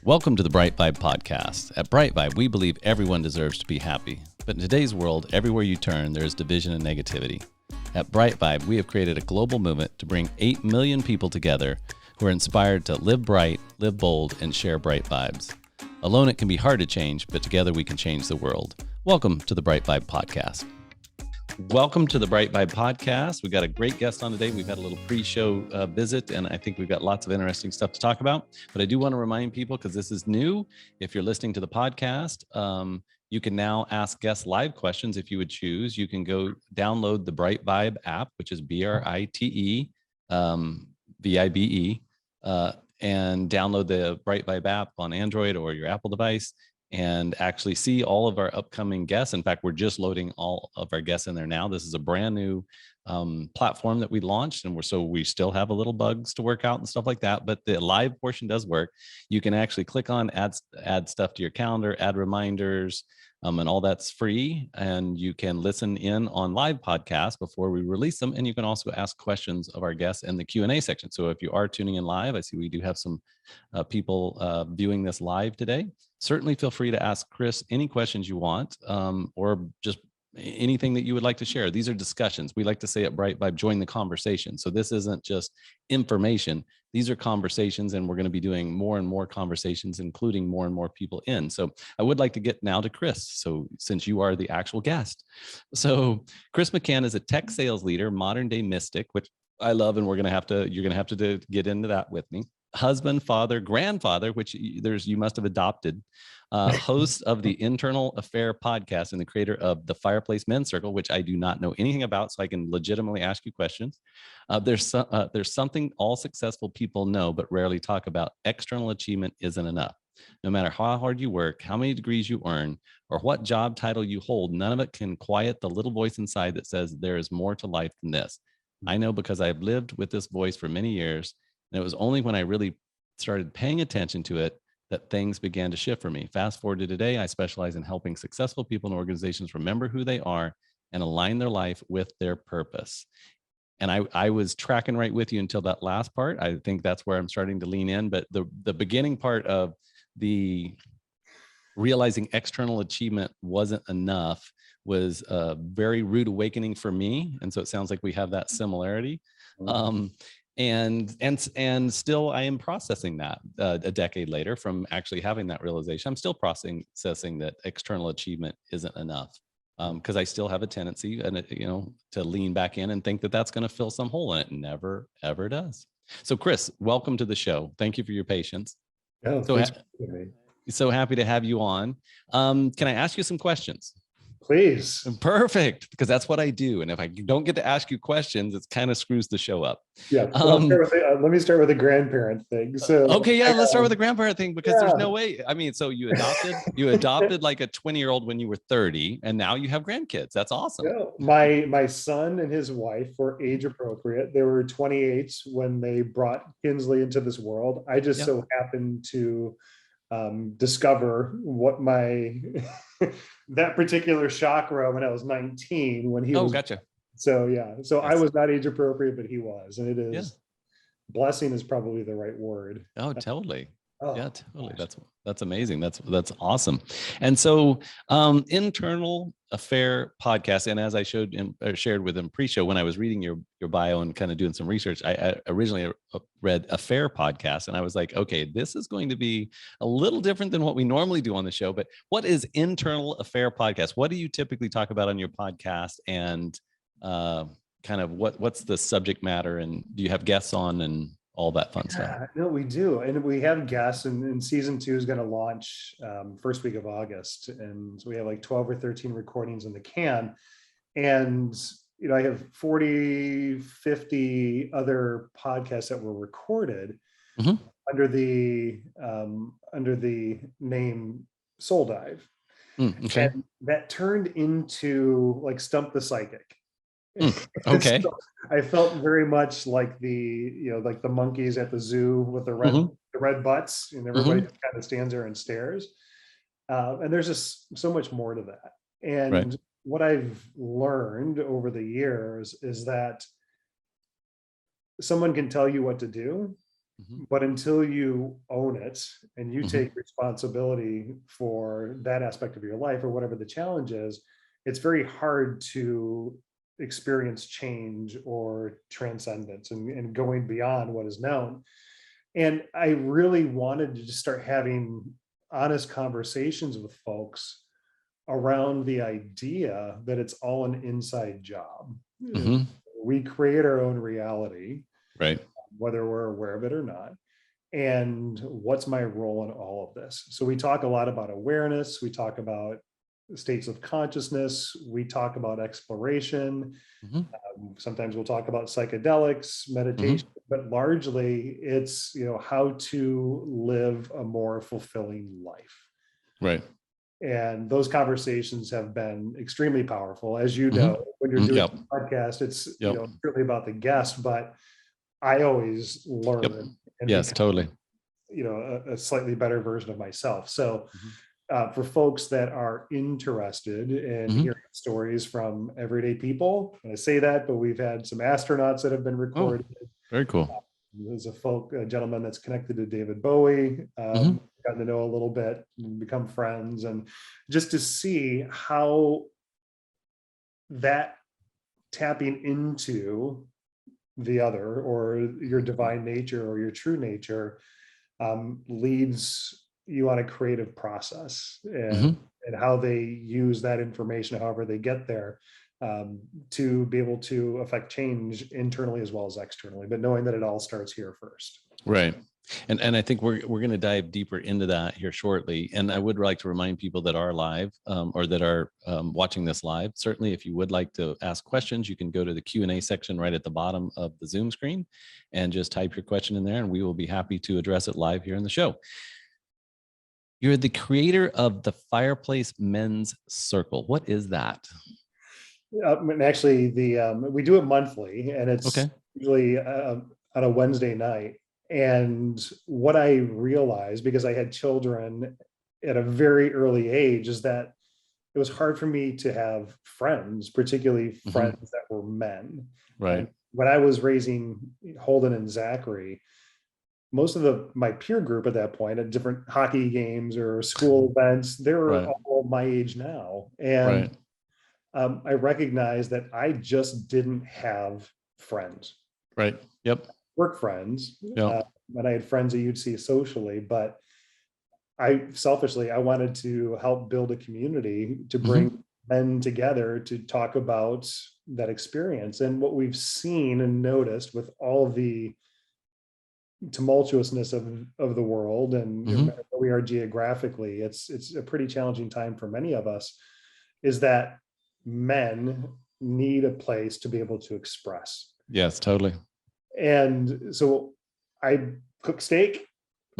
Welcome to the BriteVibe podcast. At BriteVibe, we believe everyone deserves to be happy. But in today's world, everywhere you turn, there is division and negativity. At BriteVibe, we have created a global movement to bring 8 million people together who are inspired to live bright, live bold, and share bright vibes. Alone, it can be hard to change, but together we can change the world. Welcome to the BriteVibe podcast. Welcome to the BriteVibe podcast. We got a great guest on today. We've had a little pre-show visit, and I think we've got lots of interesting stuff to talk about. But I do want to remind people, because this is new, if you're listening to the podcast, you can now ask guests live questions if you would choose. You can go download the BriteVibe app, which is BriteVibe, and download the BriteVibe app on Android or your Apple device, and actually see all of our upcoming guests. In fact, we're just loading all of our guests in there now. This is a brand new platform that we launched, and we still have a little bugs to work out and stuff like that, but the live portion does work. You can actually click on add stuff to your calendar, add reminders, and all that's free. And you can listen in on live podcasts before we release them. And you can also ask questions of our guests in the Q&A section. So if you are tuning in live, I see we do have some people viewing this live today. Certainly feel free to ask Chris any questions you want, or just anything that you would like to share. These are discussions. We like to say at BriteVibe, join the conversation. So this isn't just information. These are conversations, and we're going to be doing more and more conversations, including more and more people in. So I would like to get now to Chris. So since you are the actual guest. So Chris McCann is a tech sales leader, modern day mystic, which I love, and you're going to have to get into that with me. Husband, father, grandfather, which you must have adopted, host of the Internal Affair podcast, and the creator of the Fireplace Men's Circle, which I do not know anything about, so I can legitimately ask you questions. There's something all successful people know but rarely talk about. External achievement isn't enough. No matter how hard you work, how many degrees you earn, or what job title you hold, none of it can quiet the little voice inside that says there is more to life than this. I know, because I've lived with this voice for many years. And it was only when I really started paying attention to it that things began to shift for me. Fast forward to today, I specialize in helping successful people and organizations remember who they are and align their life with their purpose. And I was tracking right with you until that last part. I think that's where I'm starting to lean in. But the beginning part of the realizing external achievement wasn't enough was a very rude awakening for me. And so it sounds like we have that similarity. And still I am processing that a decade later from actually having that realization. I'm still processing that external achievement isn't enough, because I still have a tendency to lean back in and think that that's going to fill some hole, and it never ever does. So Chris, welcome to the show. Thank you for your patience. Oh, so happy to have you on. Can I ask you some questions? Please. Perfect, because that's what I do. And if I don't get to ask you questions, it kind of screws the show up. Yeah. Well, let me start with the grandparent thing. So okay, yeah, let's start with the grandparent thing, because there's no way. I mean, so you adopted like a 20-year-old when you were 30, and now you have grandkids. That's awesome. Yeah. My son and his wife were age appropriate. They were 28 when they brought Kinsley into this world. I just so happened to discover what my that particular chakra when I was 19, when he was. Gotcha. So yeah, so yes. I was not age appropriate, but he was, and it is blessing is probably the right word. Oh, totally. Oh, yeah, totally. Gosh. That's amazing. That's awesome. And so Internal Affair podcast, and as I shared with him pre-show, when I was reading your bio and kind of doing some research, I originally read Affair podcast, and I was like, okay, this is going to be a little different than what we normally do on the show. But what is Internal Affair podcast? What do you typically talk about on your podcast? And kind of what's the subject matter? And do you have guests on and all that fun stuff? No, we do. And we have guests, and season 2 is going to launch first week of August. And so we have like 12 or 13 recordings in the can. And, I have 40, 50 other podcasts that were recorded under the name Soul Dive. Okay. And that turned into like Stump the Psychic. Okay. So I felt very much like the monkeys at the zoo with the red butts, and everybody just kind of stands there and stares. And there's just so much more to that. And what I've learned over the years is that someone can tell you what to do, But until you own it and you Mm-hmm. take responsibility for that aspect of your life or whatever the challenge is, it's very hard to experience change or transcendence and going beyond what is known. And I really wanted to just start having honest conversations with folks around the idea that it's all an inside job. Mm-hmm. We create our own reality, Right. whether we're aware of it or not. And what's my role in all of this? So we talk a lot about awareness. We talk about states of consciousness. We talk about exploration. Mm-hmm. Sometimes we'll talk about psychedelics, meditation, but largely it's, how to live a more fulfilling life. Right. And those conversations have been extremely powerful. As you Mm-hmm. know, when you're doing Yep. a podcast, it's Yep. really about the guest, but I always learn Yep. and Yes, become, totally. a slightly better version of myself. So Mm-hmm. for folks that are interested in Mm-hmm. hearing stories from everyday people, and I say that, but we've had some astronauts that have been Oh, recorded. very cool. There's a gentleman that's connected to David Bowie, Mm-hmm. gotten to know a little bit and become friends, and just to see how that tapping into the other or your divine nature or your true nature leads you on a creative process, Mm-hmm. and how they use that information, however they get there, to be able to affect change internally as well as externally, but knowing that it all starts here first. Right. And I think we're going to dive deeper into that here shortly. And I would like to remind people that are live or that are watching this live. Certainly, if you would like to ask questions, you can go to the Q&A section right at the bottom of the Zoom screen and just type your question in there, and we will be happy to address it live here in the show. You're the creator of the Fireplace Men's Circle. What is that? And actually, we do it monthly, and it's Okay. usually on a Wednesday night. And what I realized, because I had children at a very early age, is that it was hard for me to have friends, particularly friends that were men. Right. When I was raising Holden and Zachary, most of my peer group at that point at different hockey games or school events, they were Right. all my age now. And Right. I recognized that I just didn't have friends, Right. Yep. work friends, Yep. and I had friends that you'd see socially, but I selfishly, I wanted to help build a community to bring men together to talk about that experience. And what we've seen and noticed with all the tumultuousness of the world and where we are geographically, it's a pretty challenging time for many of us, is that men need a place to be able to express. Yes, totally. And so I cook steak,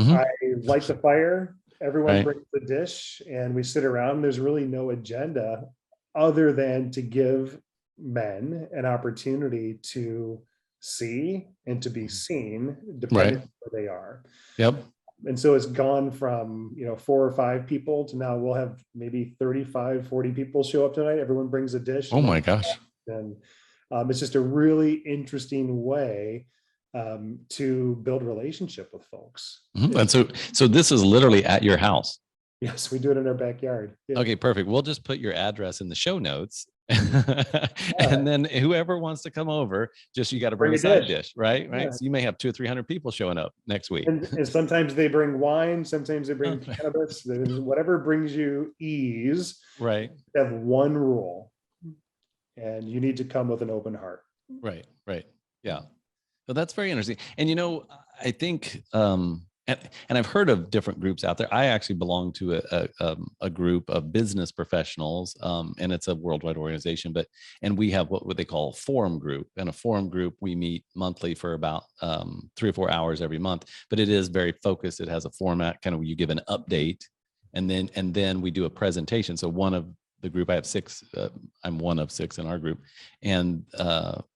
Mm-hmm. I light the fire, everyone Right. brings the dish, and we sit around. There's really no agenda other than to give men an opportunity to see and to be seen, depending Right. on where they are. Yep. And so it's gone from 4 or 5 people to now we'll have maybe 35, 40 people show up tonight. Everyone brings a dish, Oh my gosh. and it's just a really interesting way to build relationship with folks. And so this is literally at your house. Yes, we do it in our backyard. Yeah. Okay, perfect. We'll just put your address in the show notes. And then whoever wants to come over, just you got to bring a side dish, right? Yeah. So you may have 200 or 300 people showing up next week. And sometimes they bring wine, sometimes they bring cannabis, whatever brings you ease. Right. You have one rule, and you need to come with an open heart. Right. Right. Yeah. So that's very interesting. And I think and I've heard of different groups out there. I actually belong to a group of business professionals, and it's a worldwide organization. And we have what they call a forum group. And a forum group, we meet monthly for about 3 or 4 hours every month. But it is very focused. It has a format, kind of you give an update, and then we do a presentation. So one of the group, I have 6. I'm one of 6 in our group, and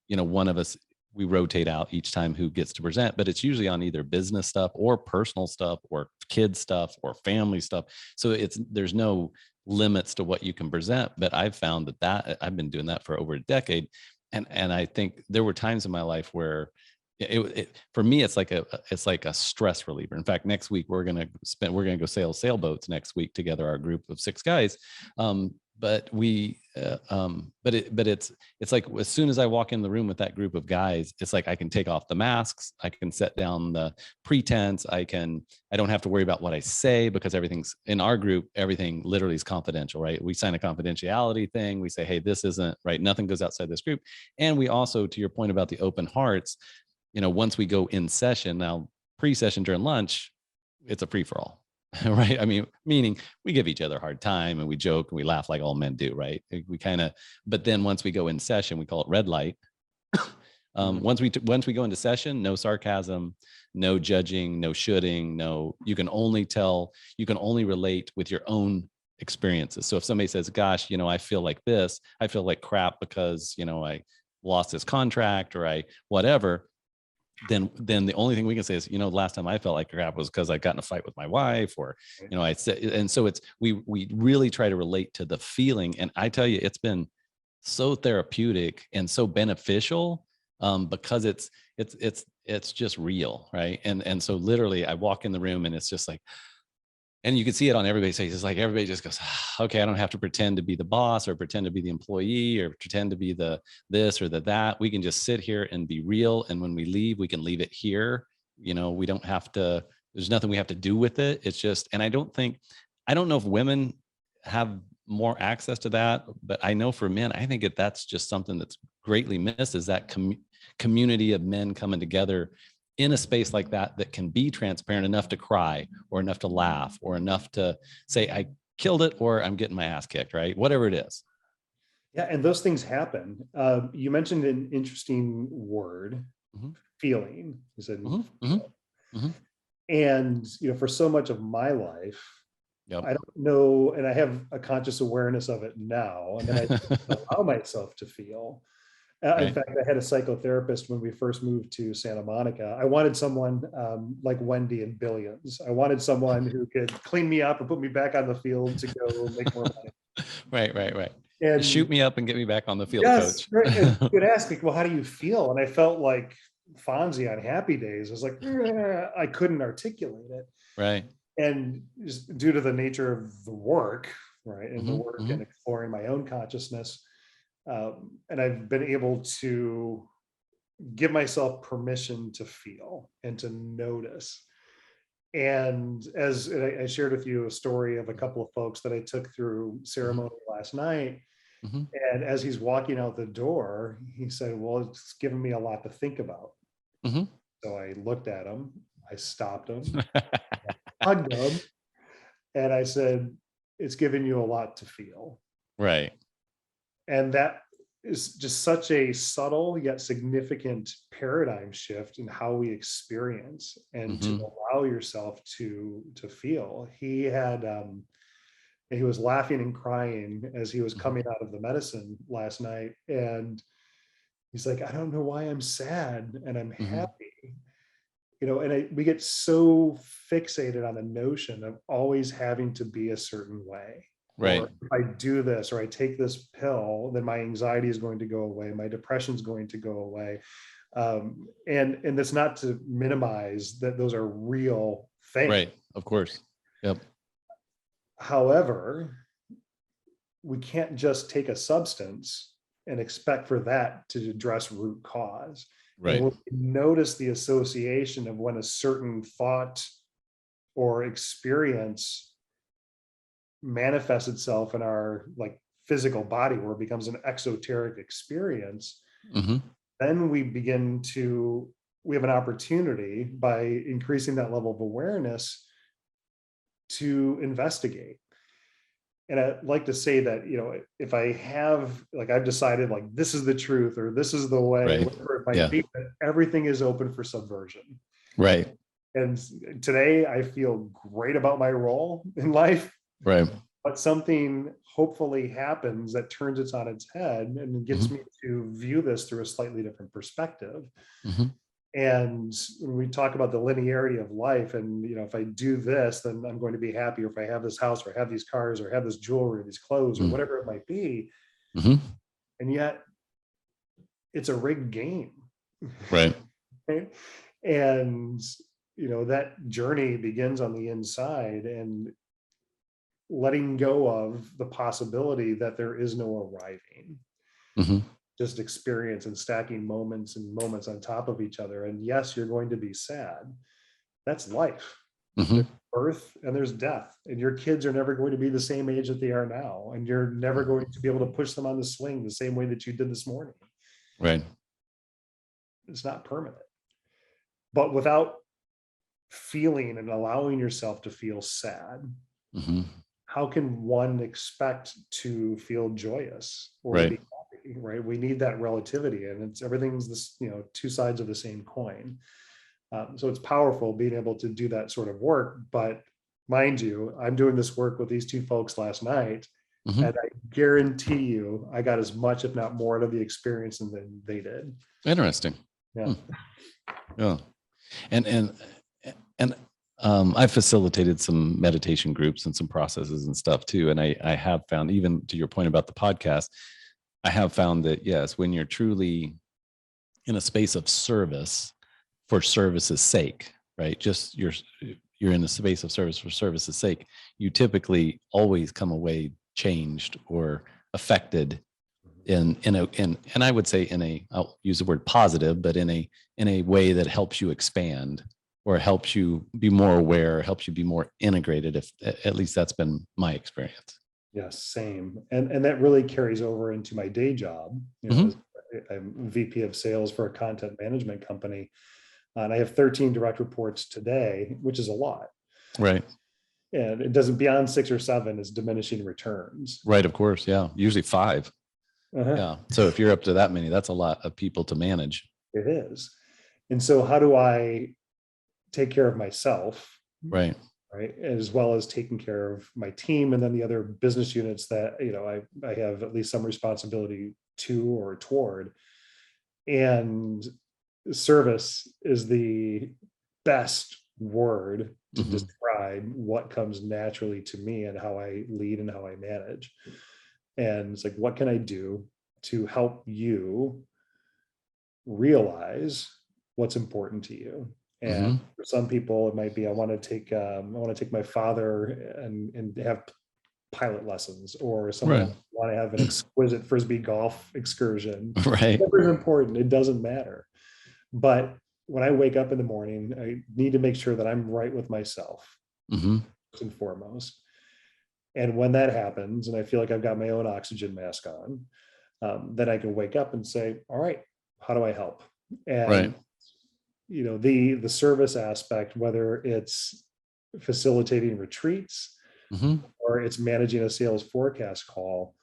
one of us, we rotate out each time who gets to present, but it's usually on either business stuff or personal stuff or kid stuff or family stuff. So there's no limits to what you can present. But I've found that I've been doing that for over a decade. And I think there were times in my life where for me, it's like a stress reliever. In fact, next week we're gonna go sail sailboats next week together, our group of 6 guys. But it's like as soon as I walk in the room with that group of guys, it's like I can take off the masks, I can set down the pretense, I don't have to worry about what I say, because everything's in our group, everything literally is confidential, right? We sign a confidentiality thing. We say, hey, this isn't right. Nothing goes outside this group. And we also, to your point about the open hearts, once we go in session now, pre-session during lunch, it's a free for all. Right. I mean, meaning we give each other a hard time and we joke and we laugh like all men do. Right. But then once we go in session, we call it red light. Once we go into session, no sarcasm, no judging, no shoulding, you can only relate with your own experiences. So if somebody says, gosh, I feel like this, I feel like crap because, I lost this contract or whatever, then the only thing we can say is, last time I felt like crap was because I got in a fight with my wife, or, I said, and so we really try to relate to the feeling. And I tell you, it's been so therapeutic and so beneficial, because it's just real. Right. And so literally I walk in the room and it's just like, and you can see it on everybody's face. It's like everybody just goes, okay, I don't have to pretend to be the boss or pretend to be the employee or pretend to be the this or the that. We can just sit here and be real. And when we leave, we can leave it here. We don't have to, there's nothing we have to do with it. It's just, and I don't know if women have more access to that, but I know for men, I think that's just something that's greatly missed, is that community of men coming together in a space like that can be transparent enough to cry or enough to laugh or enough to say, I killed it, or I'm getting my ass kicked, right? Whatever it is. Yeah. And those things happen. You mentioned an interesting word, feeling. You said, and, for so much of my life, yep, I don't know, and I have a conscious awareness of it now, and then I allow myself to feel. In fact, I had a psychotherapist when we first moved to Santa Monica. I wanted someone like Wendy in Billions. I wanted someone who could clean me up and put me back on the field to go make more money. Right. And shoot me up and get me back on the field, yes, coach. Right. And you'd ask me, well, how do you feel? And I felt like Fonzie on Happy Days. I was like, I couldn't articulate it. Right. And just due to the nature of the work, right, and the work and exploring my own consciousness, and I've been able to give myself permission to feel and to notice. And as I shared with you a story of a couple of folks that I took through ceremony last night, and as he's walking out the door, he said, well, it's given me a lot to think about. So I looked at him, I stopped him, hugged him, and I said, it's given you a lot to feel. Right. And that is just such a subtle yet significant paradigm shift in how we experience and to allow yourself to feel. He was laughing and crying as he was coming out of the medicine last night. And he's like, I don't know why I'm sad and I'm happy. And we get so fixated on the notion of always having to be a certain way. Right. Or if I do this or I take this pill, then my anxiety is going to go away. My depression is going to go away. And that's not to minimize that those are real things. Right. Of course. Yep. However, we can't just take a substance and expect for that to address root cause. Right. And when we notice the association of when a certain thought or experience manifests itself in our physical body, where it becomes an exoteric experience, then we have an opportunity by increasing that level of awareness to investigate. And I'd like to say that, if I have, I've decided this is the truth or this is the way, whatever it might be, that everything is open for subversion. Right. And today I feel great about my role in life. Right. But something hopefully happens that turns it on its head and gets me to view this through a slightly different perspective. And when we talk about the linearity of life and, if I do this, then I'm going to be happy, or if I have this house or have these cars or have this jewelry, or these clothes or whatever it might be. And yet it's a rigged game. Right. Right? And, that journey begins on the inside, and letting go of the possibility that there is no arriving, Hmm. just experience and stacking moments and moments on top of each other. And yes, you're going to be sad. That's life. Hmm. There's birth and there's death. And your kids are never going to be the same age that they are now. And you're never going to be able to push them on the swing the same way that you did this morning. Right. It's not permanent. But without feeling and allowing yourself to feel sad, Hmm. how can one expect to feel joyous or to Right. be happy, right? We need that relativity, and it's everything's this, two sides of the same coin. So it's powerful being able to do that sort of work. But mind you, I'm doing this work with these two folks last night, Hmm. and I guarantee you, I got as much, if not more, out of the experience than they did. Interesting. Yeah. Hmm. Yeah. And and I've facilitated some meditation groups and some processes and stuff too. And I have found, even to your point about the podcast, I have found that yes, when you're truly in a space of service for service's sake, right? Just you're in a space of service for service's sake, you typically always come away changed or affected and I would say I'll use the word positive, but in a way that helps you expand or helps you be more aware, helps you be more integrated. If at least that's been my experience. Yes, same. And that really carries over into my day job. Hmm. I'm VP of sales for a content management company, and I have 13 direct reports today, which is a lot. Right. And it doesn't, beyond 6 or 7 is diminishing returns. Right. Of course. Yeah. Usually 5. Uh-huh. Yeah. So if you're up to that many, that's a lot of people to manage. It is. And so how do I take care of myself, Right. right, as well as taking care of my team and then the other business units that I have at least some responsibility to or toward. And service is the best word to Hmm. describe what comes naturally to me and how I lead and how I manage. And it's like, what can I do to help you realize what's important to you? And Hmm. for some people, it might be I want to take my father and have pilot lessons, or someone Right. else want to have an exquisite frisbee golf excursion. Right. Whatever's important, it doesn't matter. But when I wake up in the morning, I need to make sure that I'm right with myself Hmm. first and foremost. And when that happens, and I feel like I've got my own oxygen mask on, then I can wake up and say, all right, how do I help? Right. And the service aspect, whether it's facilitating retreats Hmm. or it's managing a sales forecast call,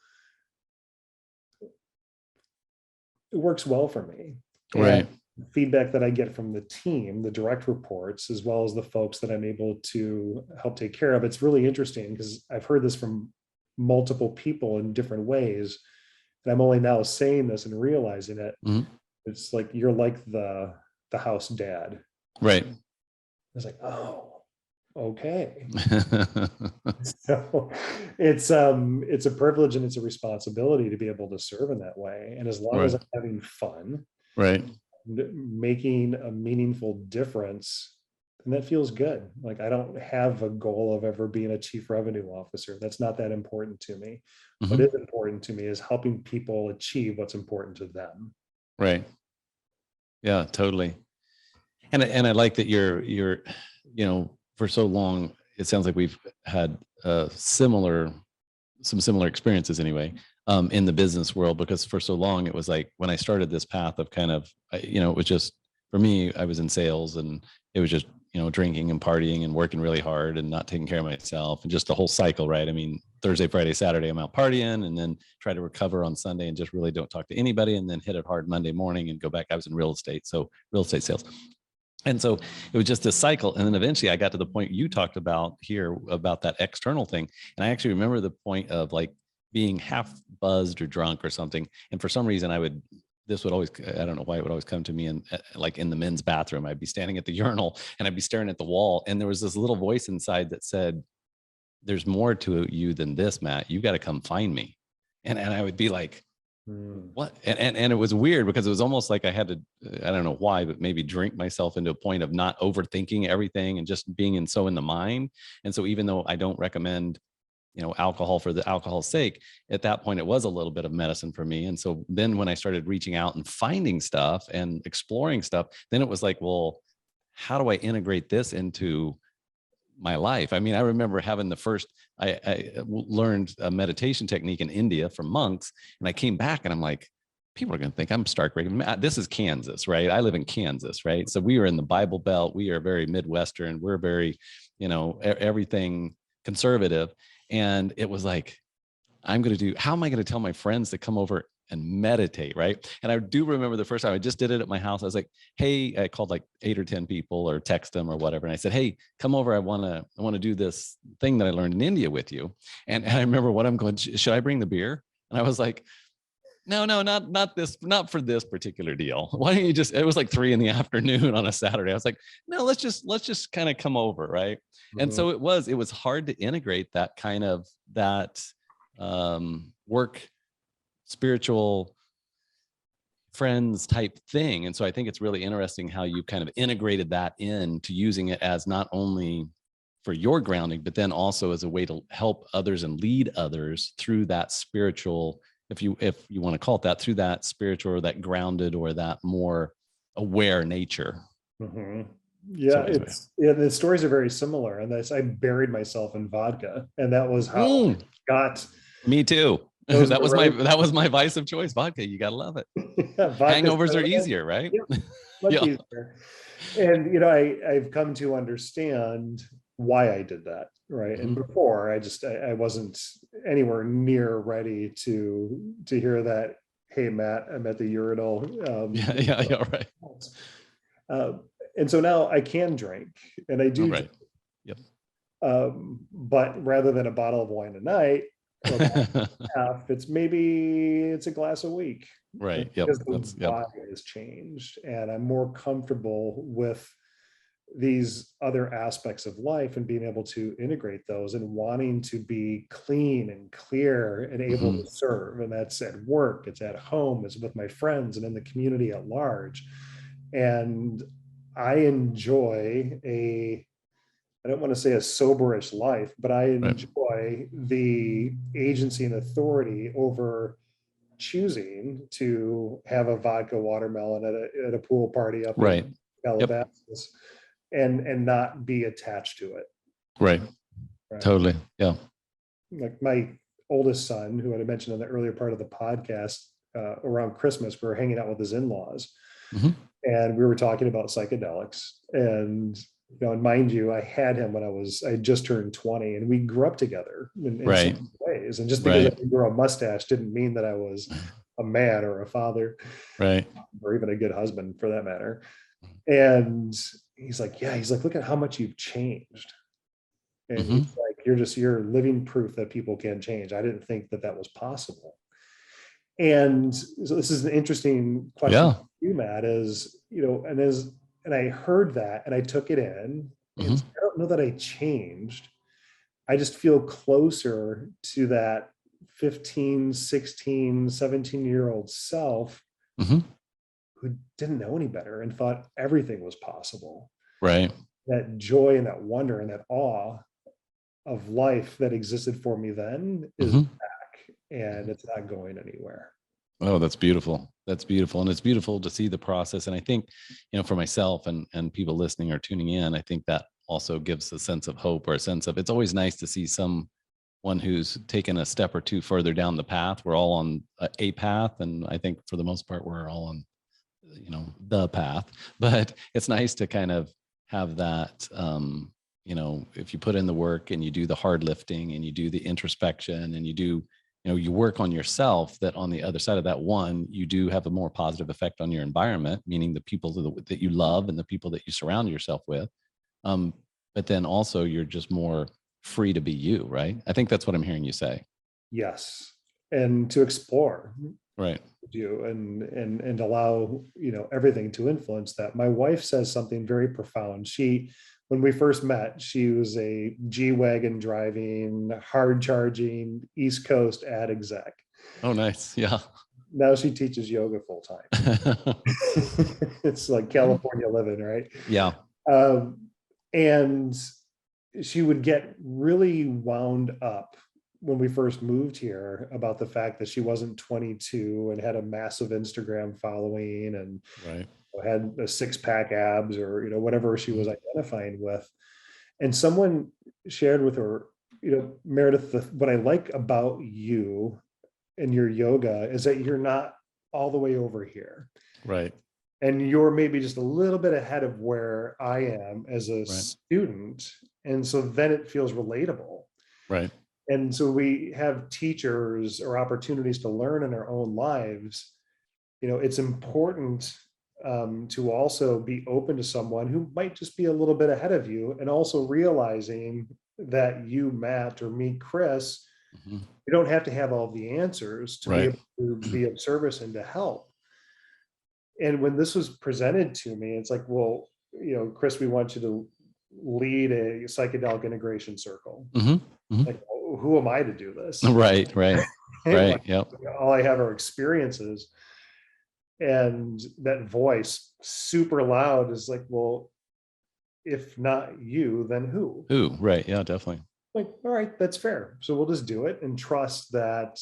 it works well for me. And Right. feedback that I get from the team, the direct reports, as well as the folks that I'm able to help take care of, it's really interesting because I've heard this from multiple people in different ways. And I'm only now saying this and realizing it. Hmm. It's like, you're like the house dad. Right. It's like, oh, okay. So it's a privilege and it's a responsibility to be able to serve in that way. And as long as Right. I'm having fun, Right. making a meaningful difference, and that feels good. Like, I don't have a goal of ever being a chief revenue officer. That's not that important to me. What Hmm. is important to me is helping people achieve what's important to them. Right. Yeah, totally. And I like that you're for so long it sounds like we've had some similar experiences anyway, in the business world, because for so long it was like when I started this path of kind of it was just, for me, I was in sales and it was just drinking and partying and working really hard and not taking care of myself and just the whole cycle, right? I mean, Thursday, Friday, Saturday I'm out partying and then try to recover on Sunday and just really don't talk to anybody and then hit it hard Monday morning and go back. I was in real estate, so real estate sales. And so it was just this cycle. And then eventually I got to the point you talked about here about that external thing. And I actually remember the point of like being half buzzed or drunk or something. And for some reason this would always, I don't know why it would always come to me in like in the men's bathroom. I'd be standing at the urinal and I'd be staring at the wall. And there was this little voice inside that said, there's more to you than this, Matt. You got to come find me. And I would be like, Mm. What? And it was weird because it was almost like I had to, I don't know why, but maybe drink myself into a point of not overthinking everything and just being in the mind. And so even though I don't recommend, alcohol for the alcohol's sake, at that point, it was a little bit of medicine for me. And so then when I started reaching out and finding stuff and exploring stuff, then it was like, well, how do I integrate this into my life? I mean, I remember having I learned a meditation technique in India from monks, and I came back and I'm like, people are going to think I'm stark raving mad. This is Kansas, right? I live in Kansas, right? So we are in the Bible Belt. We are very Midwestern. We're very, everything conservative. And it was like, how am I going to tell my friends to come over and meditate, right? And I do remember the first time I just did it at my house. I was like, hey, I called like 8 or 10 people or text them or whatever. And I said, hey, come over. I want to do this thing that I learned in India with you. And I remember what I'm going, should I bring the beer? And I was like, no, not this, not for this particular deal. Why don't you it was like 3 p.m. on a Saturday. I was like, no, let's just kind of come over. Right. And Mhm. so it was hard to integrate that kind of work, spiritual friends type thing. And so I think it's really interesting how you kind of integrated that into using it as not only for your grounding, but then also as a way to help others and lead others through that spiritual, if you want to call it that, through that spiritual or that grounded or that more aware nature. Mhm. So Yeah, anyway. the stories are very similar. And I buried myself in vodka, and that was how I got Me too. those That was my neuroses. that was my vice of choice. Vodka, you gotta love it. Yeah, vodka's Hangovers kind are of it. easier, right? Yep, much Yeah. easier. And I've come to understand why I did that, right? And Mhm. before, I wasn't anywhere near ready to hear that. Hey, Matt, I'm at the urinal. Yeah, right. Uh, and so now I can drink, and I All do drink. right. Yep. But rather than a bottle of wine a night or a bottle and a half, it's a glass a week. Right. Yep. Because the Yep. body has changed, and I'm more comfortable with these other aspects of life and being able to integrate those and wanting to be clean and clear and able to Mhm. serve. And that's at work, it's at home, it's with my friends and in the community at large. And I enjoy I don't want to say a soberish life, but I Right. enjoy the agency and authority over choosing to have a vodka watermelon at a pool party up in Right. Yep. Calabasas and not be attached to it. Right. Right. Totally. Yeah. Like my oldest son, who I had mentioned in the earlier part of the podcast, around Christmas, we were hanging out with his in-laws, Mhm. and we were talking about psychedelics. And and mind you, I had him when I had just turned 20, and we grew up together in some Right. ways. And just because I Right. grew a mustache didn't mean that I was a man or a father Right. or even a good husband for that matter. And he's like, yeah, he's like, look at how much you've changed. And he's Mhm. like, you're living proof that people can change. I didn't think that that was possible. And so this is an interesting question Yeah. for you, Matt, and I heard that and I took it in. And Mhm. I don't know that I changed. I just feel closer to that 15, 16, 17-year-old self Mhm. who didn't know any better and thought everything was possible. Right. That joy and that wonder and that awe of life that existed for me then is Mhm. back, and it's not going anywhere. Oh, that's beautiful. That's beautiful. And it's beautiful to see the process. And I think, for myself and people listening or tuning in, I think that also gives a sense of hope or a sense of, it's always nice to see someone who's taken a step or two further down the path. We're all on a path. And I think for the most part, we're all on, the path, but it's nice to kind of have that, if you put in the work and you do the hard lifting and you do the introspection and you do, you work on yourself, that on the other side of that one, you do have a more positive effect on your environment, meaning the people that you love and the people that you surround yourself with. Um, but then also you're just more free to be you, right? I think that's what I'm hearing you say. Yes, and to explore, Right. do and allow everything to influence that. My wife says something very profound. When we first met, she was a G-Wagon driving, hard charging East Coast ad exec. Oh, nice. Yeah. now she teaches yoga full time. It's like California living, right? Yeah. And she would get really wound up when we first moved here about the fact that she wasn't 22 and had a massive Instagram following and Right. had a six-pack abs, or whatever she was identifying with. And someone shared with her, Meredith, what I like about you and your yoga is that you're not all the way over here. Right. And you're maybe just a little bit ahead of where I am as a Right. student. And so then it feels relatable. Right. And so we have teachers or opportunities to learn in our own lives. It's important to also be open to someone who might just be a little bit ahead of you, and also realizing that you, Matt, or me, Chris, Mm-hmm. you don't have to have all the answers to be Right. able to be of service and to help. And when this was presented to me, it's like, well, Chris, we want you to lead a psychedelic integration circle. Mm-hmm. Mm-hmm. Like, who am I to do this? Right. Right. Right. Like, Yep. all I have are experiences. And that voice super loud is like, well, if not you, then who? Ooh, right. Yeah, definitely. Like, all right, that's fair. So we'll just do it and trust that,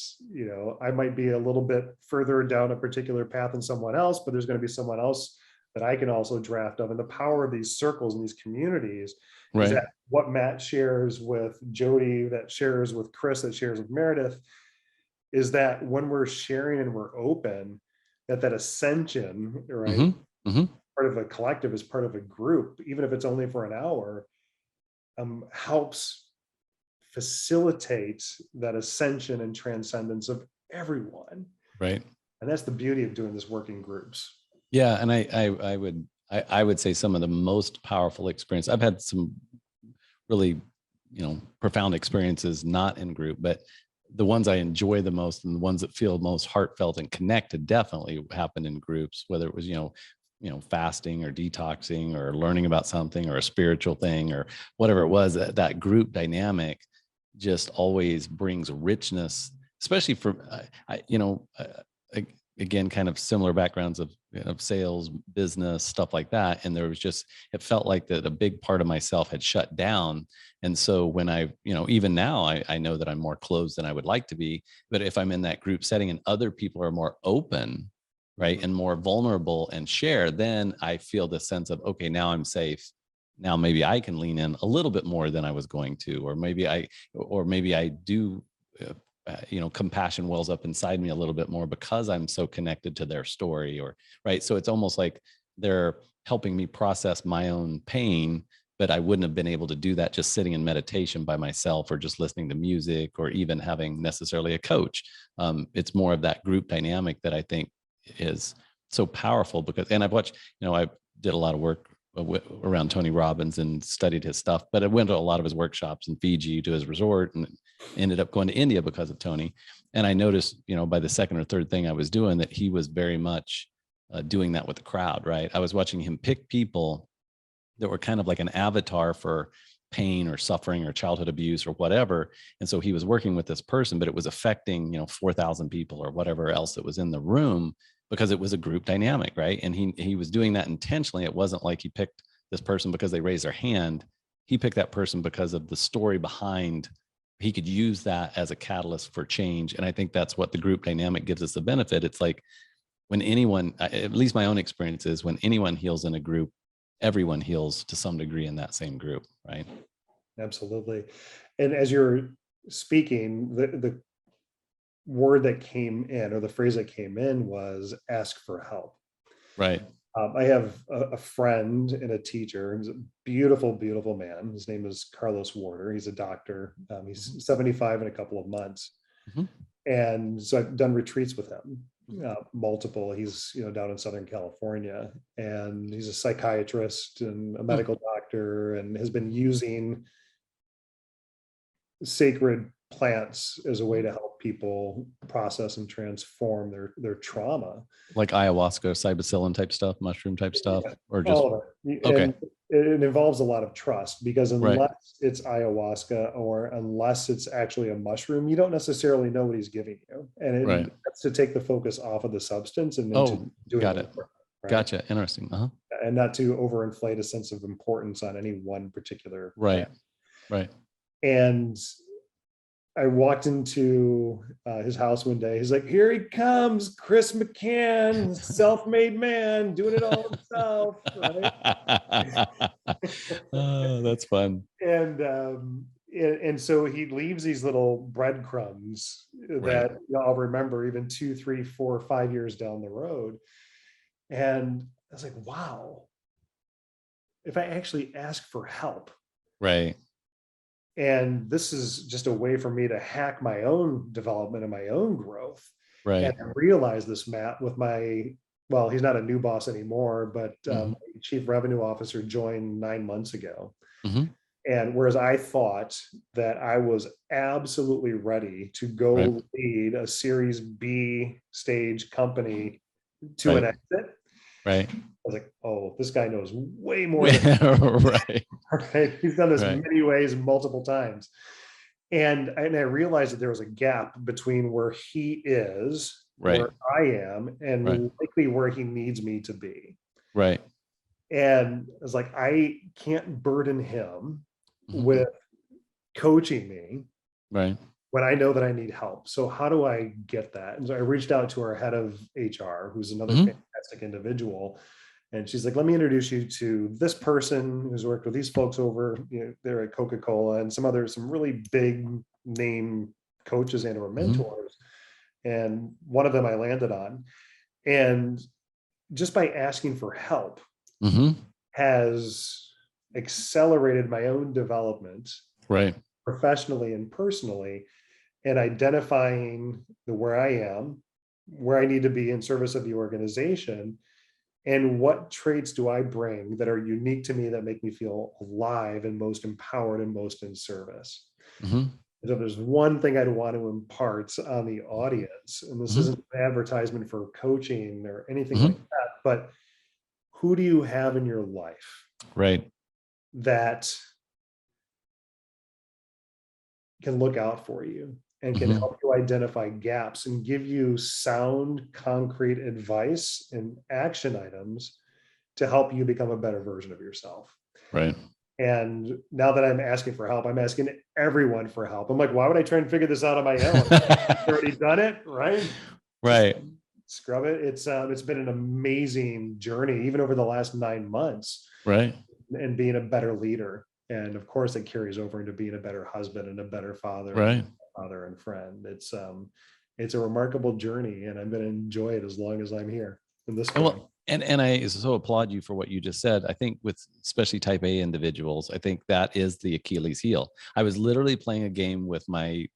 I might be a little bit further down a particular path than someone else, but there's going to be someone else that I can also draft of. And the power of these circles and these communities is Right. that what Matt shares with Jody, that shares with Chris, that shares with Meredith, is that when we're sharing and we're open, that ascension, right? Mm-hmm. Mm-hmm. Part of a collective, is part of a group, even if it's only for an hour, helps facilitate that ascension and transcendence of everyone. Right. And that's the beauty of doing this work in groups. Yeah. And I would say some of the most powerful experience. I've had some really, profound experiences, not in group, but the ones I enjoy the most and the ones that feel most heartfelt and connected definitely happen in groups, whether it was, fasting or detoxing or learning about something or a spiritual thing or whatever it was. That group dynamic just always brings richness, especially for, again, kind of similar backgrounds of sales, business, stuff like that. And there was just, it felt like that a big part of myself had shut down. And so when even now, I know that I'm more closed than I would like to be. But if I'm in that group setting and other people are more open, right, and more vulnerable and share, then I feel the sense of, okay, now I'm safe. Now maybe I can lean in a little bit more than I was going to, or maybe I do. Compassion wells up inside me a little bit more because I'm so connected to their story, or right. So it's almost like they're helping me process my own pain, but I wouldn't have been able to do that just sitting in meditation by myself or just listening to music or even having necessarily a coach. It's more of that group dynamic that I think is so powerful and I've watched, I did a lot of work around Tony Robbins and studied his stuff, but I went to a lot of his workshops in Fiji, to his resort, and ended up going to India because of Tony. And I noticed, by the second or third thing I was doing, that he was very much doing that with the crowd, right? I was watching him pick people that were kind of like an avatar for pain or suffering or childhood abuse or whatever. And so he was working with this person, but it was affecting, 4,000 people or whatever else that was in the room, because it was a group dynamic, right? And he was doing that intentionally. It wasn't like he picked this person because they raised their hand. He picked that person because of the story behind. He could use that as a catalyst for change. And I think that's what the group dynamic gives us the benefit. It's like when anyone, at least my own experience is, when anyone heals in a group, everyone heals to some degree in that same group, right? Absolutely. And as you're speaking, the word that came in, or the phrase that came in, was ask for help. Right. I have a friend and a teacher. He's a beautiful, beautiful man. His name is Carlos Warder. He's a doctor. He's 75 in a couple of months. Mm-hmm. And so I've done retreats with him, multiple. He's down in Southern California, and he's a psychiatrist and a medical doctor, and has been using sacred plants as a way to help people process and transform their trauma, like ayahuasca, psilocybin type stuff, mushroom type stuff, or just all of it. okay. it involves a lot of trust, because Right. unless it's ayahuasca or unless it's actually a mushroom, you don't necessarily know what he's giving you. And Right. that's to take the focus off of the substance and into Oh, doing got the it. work, right? Gotcha. Interesting. Uh-huh. And not to overinflate a sense of importance on any one particular Right. plant. Right. And I walked into his house one day. He's like, "Here he comes, Chris McCann, self-made man, doing it all himself," right? Oh, that's fun. And so he leaves these little breadcrumbs Right. that, I'll remember even 2, 3, 4, 5 years down the road. And I was like, wow, if I actually ask for help, Right. and this is just a way for me to hack my own development and my own growth. And Right. I realized this, Matt, with my, well, he's not a new boss anymore, but Hmm. chief revenue officer joined 9 months ago. Hmm. And whereas I thought that I was absolutely ready to Right. go lead a Series B stage company to an Right. exit, Right. I was like, oh, this guy knows way more than Right. right. He's done this Right. many ways, multiple times. And I realized that there was a gap between where he is, Right. where I am, Right. and likely where he needs me to be. Right. And I was like, I can't burden him Hmm. with coaching me Right. when I know that I need help. So how do I get that? And so I reached out to our head of HR, who's another Hmm. fantastic individual. And she's like, let me introduce you to this person who's worked with these folks over, they're at Coca-Cola and some really big name coaches and or Hmm. mentors. And one of them I landed on. And just by asking for help Hmm. has accelerated my own development Right. professionally and personally, and identifying where I am, where I need to be in service of the organization, and what traits do I bring that are unique to me that make me feel alive and most empowered and most in service. Hmm. So if there's one thing I'd want to impart on the audience, and this Hmm. isn't an advertisement for coaching or anything Hmm. like that, but who do you have in your life Right. that can look out for you and can Hmm. help you identify gaps and give you sound, concrete advice and action items to help you become a better version of yourself. Right. And now that I'm asking for help, I'm asking everyone for help. I'm like, why would I try and figure this out on my own? I've already done it, right? Just Right. scrub it. It's been an amazing journey, even over the last 9 months, Right. and being a better leader. And of course, it carries over into being a better husband and a better father Right. and friend. It's a remarkable journey, and I'm going to enjoy it as long as I'm here in this And form. well, and I so applaud you for what you just said. I think with especially type A individuals, I think that is the Achilles heel. I was literally playing a game with my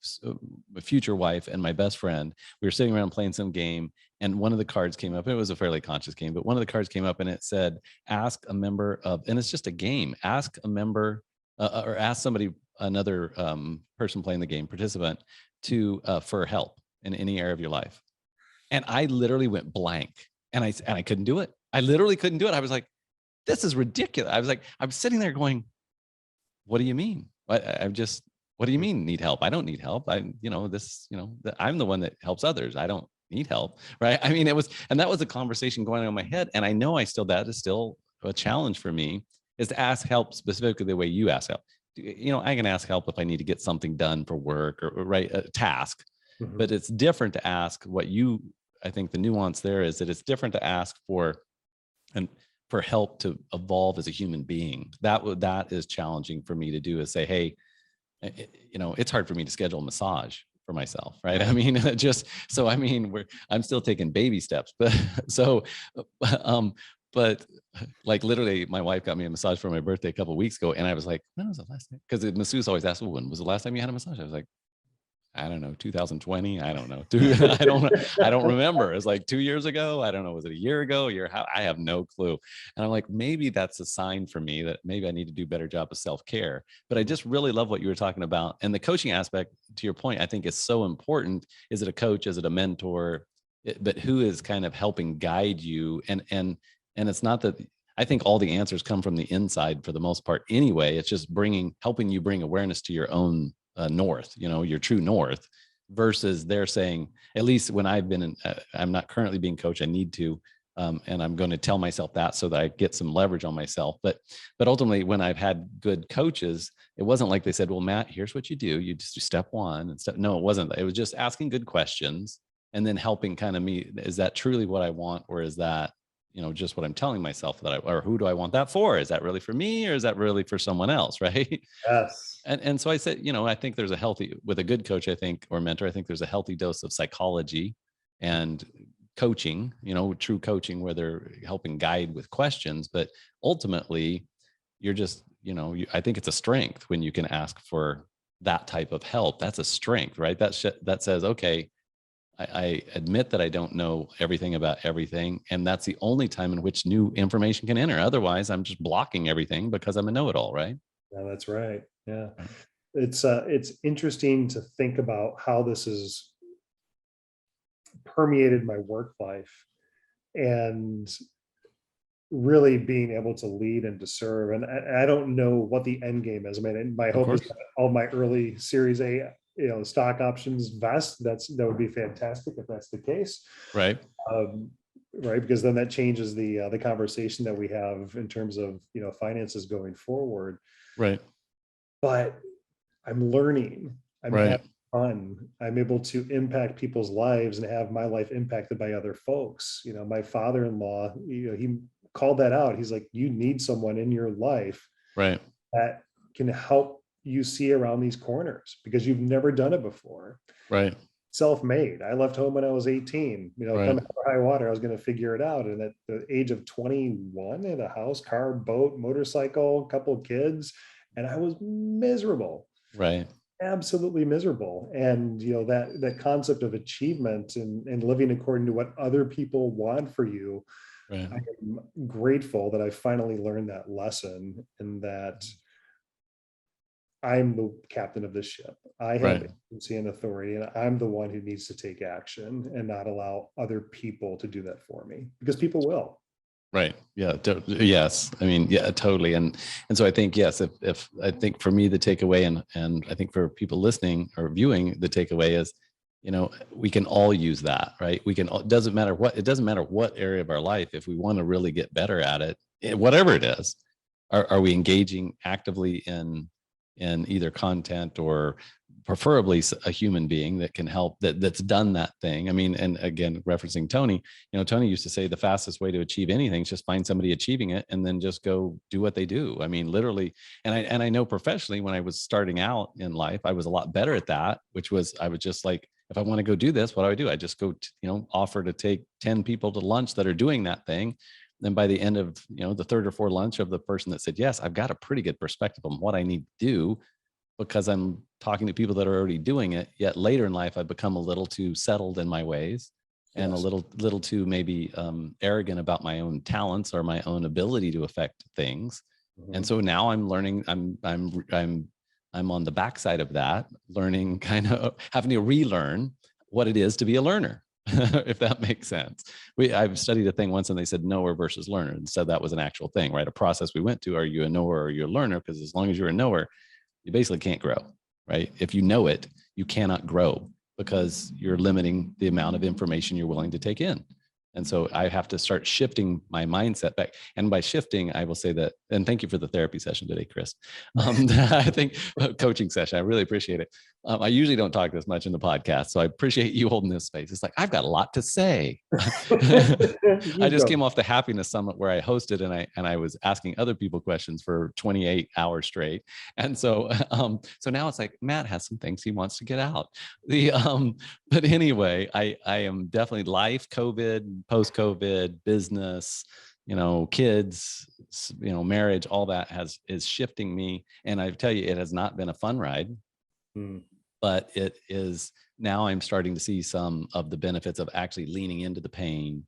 future wife and my best friend. We were sitting around playing some game, and one of the cards came up. It was a fairly conscious game, but one of the cards came up and it said, "Ask a member of," and it's just a game. Ask a member or ask somebody, another person playing the game, participant, to for help in any area of your life. And I literally went blank, and I couldn't do it. I literally couldn't do it. I was like, this is ridiculous. I was like, I'm sitting there going, what do you mean? I'm just, what do you mean need help? I don't need help. I'm the one that helps others. I don't need help. Right. I mean, and that was a conversation going on in my head. And I know that is still a challenge for me, is to ask help specifically the way you ask help. I can ask help if I need to get something done for work or right, a task, Mhm. but it's different to ask I think the nuance there is that it's different to ask and for help to evolve as a human being. That is challenging for me to do, is say, hey, it's hard for me to schedule a massage for myself, right? I mean, I'm still taking baby steps, but so, um, but like literally, my wife got me a massage for my birthday a couple of weeks ago, and I was like, when was the last time? Because the masseuse always asks, well, when was the last time you had a massage? I was like, I don't know, 2020. I don't know. I don't remember. It's like 2 years ago. I don't know. Was it a year ago? I have no clue. And I'm like, maybe that's a sign for me that maybe I need to do a better job of self-care. But I just really love what you were talking about. And the coaching aspect, to your point, I think is so important. Is it a coach? Is it a mentor? But who is kind of helping guide you? And it's not that I think all the answers come from the inside for the most part anyway. It's just helping you bring awareness to your own north, your true north, versus they're saying, at least when I've been I'm not currently being coached, I need to, and I'm going to tell myself that so that I get some leverage on myself. But ultimately, when I've had good coaches, it wasn't like they said, well, Matt, here's what you do. You just do step one and step. No, it wasn't. It was just asking good questions and then helping kind of me. Is that truly what I want? Or is that, just what I'm telling myself or who do I want that for? Is that really for me or is that really for someone else? Right. Yes. And so I said, I think there's with a good coach, I think, or mentor, I think there's a healthy dose of psychology and coaching, true coaching where they're helping guide with questions. But ultimately, you're just, I think it's a strength when you can ask for that type of help. That's a strength, right? That says, okay, I admit that I don't know everything about everything. And that's the only time in which new information can enter. Otherwise, I'm just blocking everything because I'm a know-it-all, right? Yeah, that's right. Yeah. Right. It's interesting to think about how this has permeated my work life and really being able to lead and to serve. And I don't know what the end game is. I mean, my Of hope is course. that all my early Series A, stock options vest. That would be fantastic if that's the case. Right. Right, because then that changes the conversation that we have in terms of finances going forward. Right. But I'm learning. I'm Right. having fun. I'm able to impact people's lives and have my life impacted by other folks. My father-in-law, he called that out. He's like, you need someone in your life Right. that can help you see around these corners because you've never done it before. Right. Self-made. I left home when I was 18. Right. Come high water, I was going to figure it out. And at the age of 21, in a house, car, boat, motorcycle, couple of kids, and I was miserable, Right. absolutely miserable. And that concept of achievement and living according to what other people want for you, Right. I am grateful that I finally learned that lesson and that I'm the captain of this ship. I have Right. agency and authority, and I'm the one who needs to take action and not allow other people to do that for me because people will. Right. Yeah. Yes. I mean, yeah, totally. And so I think, yes, if I think for me, the takeaway and I think for people listening or viewing, the takeaway is, we can all use that, right? It doesn't matter what area of our life, if we want to really get better at it, whatever it is, are we engaging actively in either content or preferably a human being that can help that's done that thing. I mean, and again, referencing Tony, Tony used to say the fastest way to achieve anything is just find somebody achieving it and then just go do what they do. I mean, literally. And I know professionally when I was starting out in life, I was a lot better at that, which was, I was just like, if I want to go do this, what do? I just go, offer to take 10 people to lunch that are doing that thing. Then by the end of, the third or fourth lunch of the person that said, yes, I've got a pretty good perspective on what I need to do, because I'm talking to people that are already doing it. Yet later in life, I've become a little too settled in my ways and a Yes. little too maybe arrogant about my own talents or my own ability to affect things. And Mhm. so now I'm learning. I'm on the backside of that, learning, kind of having to relearn what it is to be a learner. If that makes sense. I've studied a thing once and they said knower versus learner, and said that was an actual thing, right? A process we went to. Are you a knower or are you a learner? Because as long as you're a knower, you basically can't grow, right? If you know it, you cannot grow because you're limiting the amount of information you're willing to take in. And so I have to start shifting my mindset back. And by shifting, I will say that, and thank you for the therapy session today, Chris. I think coaching session, I really appreciate it. I usually don't talk this much in the podcast, so I appreciate you holding this space. It's like, I've got a lot to say. I You just go. came off the happiness summit where I hosted and I was asking other people questions for 28 hours straight. And so, so now it's like, Matt has some things he wants to get out. But anyway, I am definitely life, COVID, post-COVID, business, kids, marriage, all that is shifting me. And I tell you, it has not been a fun ride, Mm. but it is. Now I'm starting to see some of the benefits of actually leaning into the pain,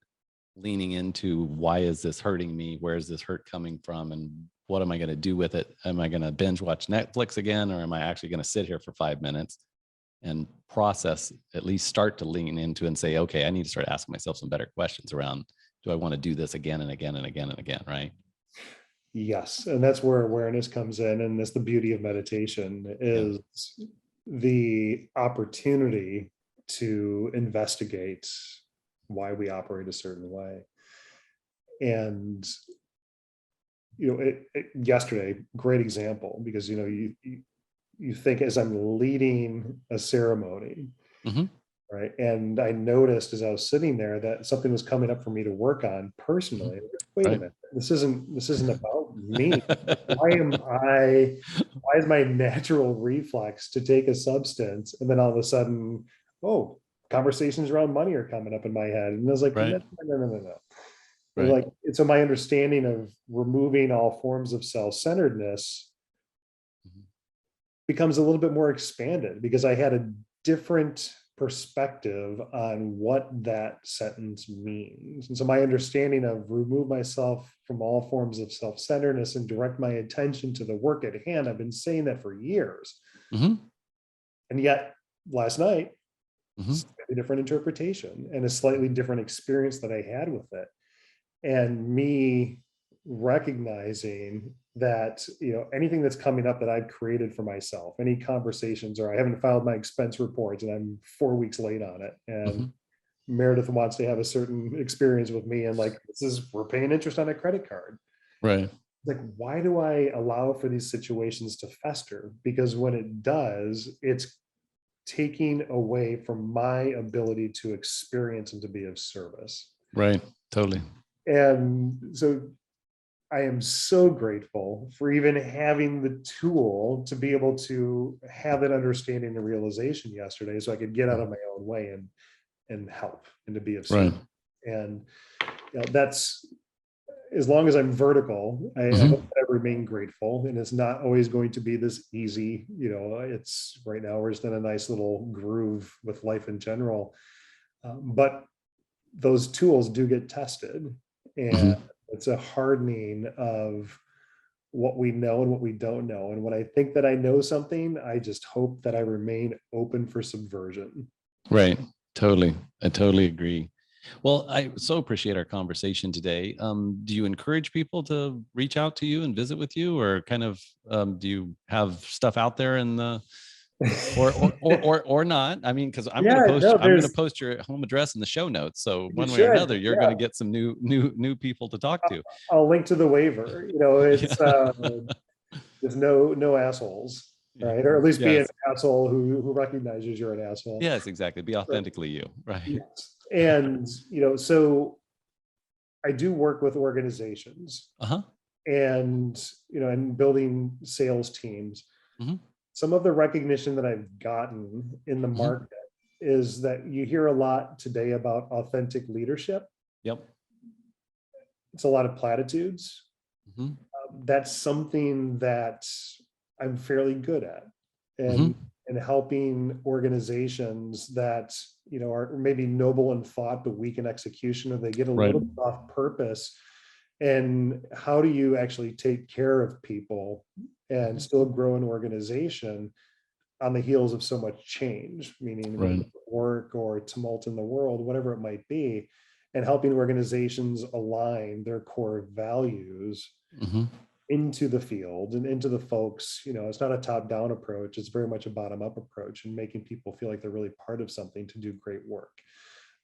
leaning into why is this hurting me? Where is this hurt coming from? And what am I going to do with it? Am I going to binge watch Netflix again? Or am I actually going to sit here for 5 minutes and process, at least start to lean into and say, okay, I need to start asking myself some better questions around, do I want to do this again and again and again and again, right? Yes, and that's where awareness comes in, and that's the beauty of meditation Yeah. is the opportunity to investigate why we operate a certain way. And yesterday, great example, because you think as I'm leading a ceremony, Hmm. right? And I noticed as I was sitting there that something was coming up for me to work on Hmm. personally. Wait a Right. minute, this isn't about me. Why is my natural reflex to take a substance and then all of a sudden, oh, conversations around money are coming up in my head. And I was like, Right. no, no, no, no, no. And Right. like, and so my understanding of removing all forms of self-centeredness Mhm. becomes a little bit more expanded because I had a different perspective on what that sentence means. And so my understanding of remove myself from all forms of self-centeredness and direct my attention to the work at hand. I've been saying that for years. Hmm. And yet last night, Hmm. slightly different interpretation and a slightly different experience that I had with it. And me recognizing that anything that's coming up that I've created for myself, any conversations, or I haven't filed my expense reports and I'm 4 weeks late on it, and Hmm. Meredith wants to have a certain experience with me, and like, we're paying interest on a credit card. Right. Like, why do I allow for these situations to fester? Because when it does, it's taking away from my ability to experience and to be of service. Right. Totally. And so I am so grateful for even having the tool to be able to have that understanding and realization yesterday so I could get out of my own way and help and to be of Right. service. And that's, as long as I'm vertical, I Hmm. hope that I remain grateful. And it's not always going to be this easy. It's right now we're just in a nice little groove with life in general. But those tools do get tested. And Hmm. it's a hardening of what we know and what we don't know. And when I think that I know something, I just hope that I remain open for subversion. Right. Totally. I totally agree. Well, I so appreciate our conversation today. Do you encourage people to reach out to you and visit with you, or kind of do you have stuff out there in the or not? I mean, because Yeah, no, I'm gonna there's, post your home address in the show notes. So you one way or should, another, you're yeah. gonna get some new people to talk to. I'll link to the waiver. Yeah. There's no assholes, Yeah. right? Or at least be an Yes. asshole who recognizes you're an asshole. Yes, exactly. Be Right. authentically you. Right. Yes. And so I do work with organizations Uh-huh. and building sales teams. Hmm. Some of the recognition that I've gotten in the Hmm. market is that you hear a lot today about authentic leadership. Yep. It's a lot of platitudes. Hmm. That's something that I'm fairly good at, and Hmm. helping organizations that are maybe noble in thought but weak in execution, or they get a Right. little bit off purpose. And how do you actually take care of people and Mhm. still grow an organization on the heels of so much change, meaning whether Right. it's work or tumult in the world, whatever it might be, and helping organizations align their core values Hmm. into the field and into the folks. It's not a top down approach, it's very much a bottom up approach, and making people feel like they're really part of something to do great work.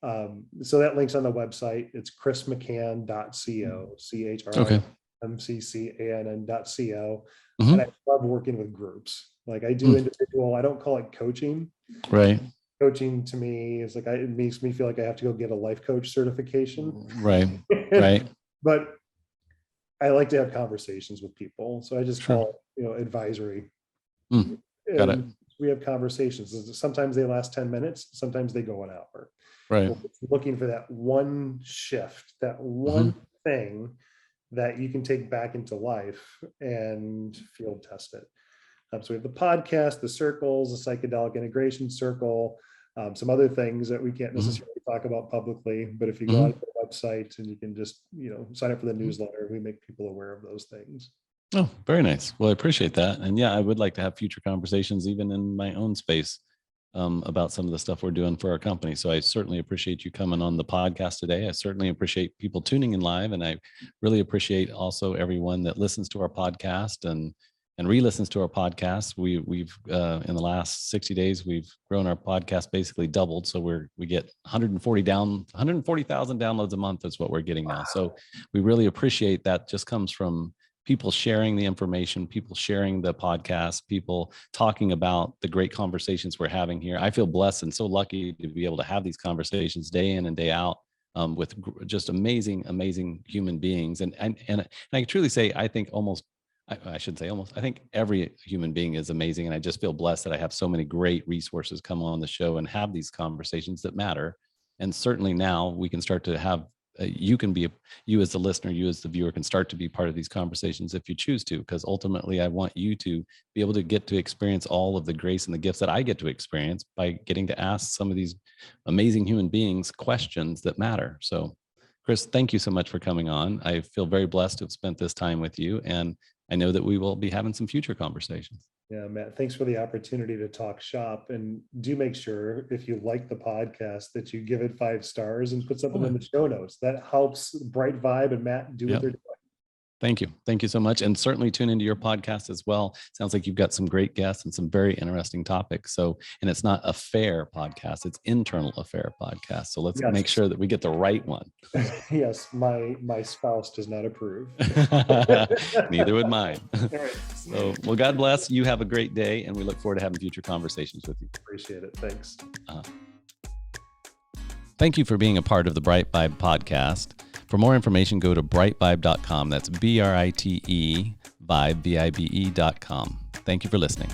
So that link's on the website. It's chrismccann.co, Okay. CHRISMCCANN.co. And I Hmm. love working with groups. Like, I do individual, I don't call it coaching. Right. Coaching to me is like, it makes me feel like I have to go get a life coach certification. Right. Right. But I like to have conversations with people. So I just Sure. call it, advisory. Mm. Got it. And we have conversations. Sometimes they last 10 minutes, sometimes they go an hour. Right. Looking for that one shift, that Hmm. one thing that you can take back into life and field test it. So we have the podcast, the circles, the psychedelic integration circle, some other things that we can't Hmm. necessarily talk about publicly. But if you go Hmm. on the website and you can just sign up for the newsletter, we make people aware of those things. Oh, very nice. Well, I appreciate that. And yeah, I would like to have future conversations, even in my own space. about some of the stuff we're doing for our company. So I certainly appreciate you coming on the podcast today. I certainly appreciate people tuning in live, and I really appreciate also everyone that listens to our podcast and re-listens to our podcast. We've in the last 60 days, we've grown our podcast basically doubled. So we get 140,000 downloads a month is what we're getting now. So we really appreciate that. Just comes from people sharing the information, people sharing the podcast, people talking about the great conversations we're having here. I feel blessed and so lucky to be able to have these conversations day in and day out with just amazing human beings. And I can truly say, I think I should say almost, I think every human being is amazing. And I just feel blessed that I have so many great resources come on the show and have these conversations that matter. And certainly now we can start to have, you as the listener, you as the viewer can start to be part of these conversations if you choose to, because ultimately I want you to be able to get to experience all of the grace and the gifts that I get to experience by getting to ask some of these amazing human beings questions that matter. So Chris, thank you so much for coming on. I feel very blessed to have spent this time with you, and I know that we will be having some future conversations. Yeah, Matt, thanks for the opportunity to talk shop. And do make sure, if you like the podcast, that you give it 5 stars and put something in the show notes. That helps BriteVibe and Matt do what they're doing. Thank you. Thank you so much. And certainly tune into your podcast as well. Sounds like you've got some great guests and some very interesting topics. So, and it's not affair podcast, it's internal affair podcast. So let's make sure that we get the right one. Yes, my spouse does not approve. Neither would mine. Right. So, well, God bless. You have a great day, and we look forward to having future conversations with you. Appreciate it. Thanks. Thank you for being a part of the BriteVibe podcast. For more information, go to BriteVibe.com. That's BriteVibe.com. Thank you for listening.